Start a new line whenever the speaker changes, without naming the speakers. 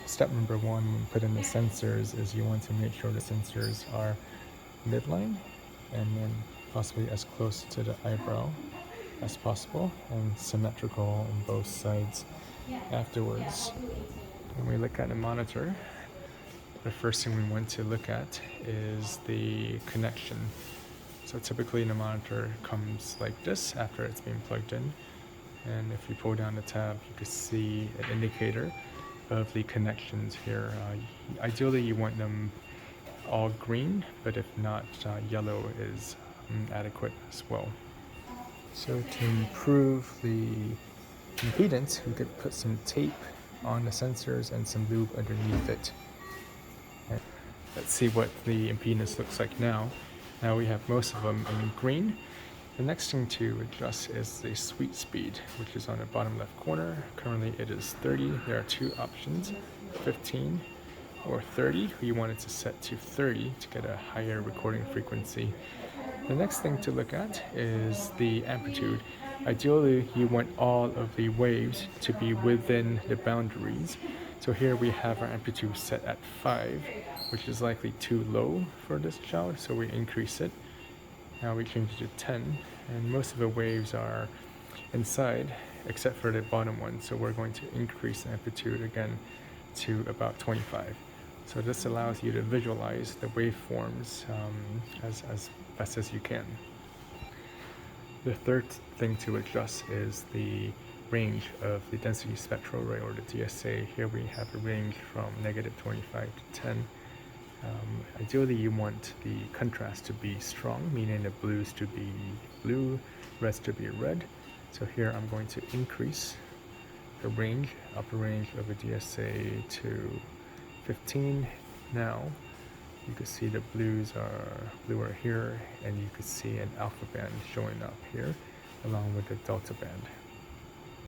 step number one when you put in the sensors is you want to make sure the sensors are midline and then possibly as close to the eyebrow as possible and symmetrical on both sides afterwards. When we look at the monitor, the first thing we want to look at is the connection. So typically the monitor comes like this after it's been plugged in, and if you pull down the tab you can see an indicator of the connections here. Ideally you want them all green, but if not, yellow is adequate as well. So to improve the impedance, we could put some tape on the sensors and some lube underneath it. And let's see what the impedance looks like now. Now we have most of them in green. The next thing to adjust is the sweep speed, which is on the bottom left corner. Currently it is 30. There are two options, 15 or 30. We want it to set to 30 to get a higher recording frequency. The next thing to look at is the amplitude. Ideally, you want all of the waves to be within the boundaries. So here we have our amplitude set at 5, which is likely too low for this child, so we increase it. Now we change it to 10, and most of the waves are inside, except for the bottom one, so we're going to increase the amplitude again to about 25. So this allows you to visualize the waveforms as best as you can. The third thing to adjust is the range of the density spectral array, or the DSA. Here we have a range from -25 to 10. Ideally you want the contrast to be strong, meaning the blues to be blue, reds to be red. So here I'm going to increase the range, upper range of a DSA to 15. Now you can see the blues are bluer here, and you can see an alpha band showing up here along with the delta band.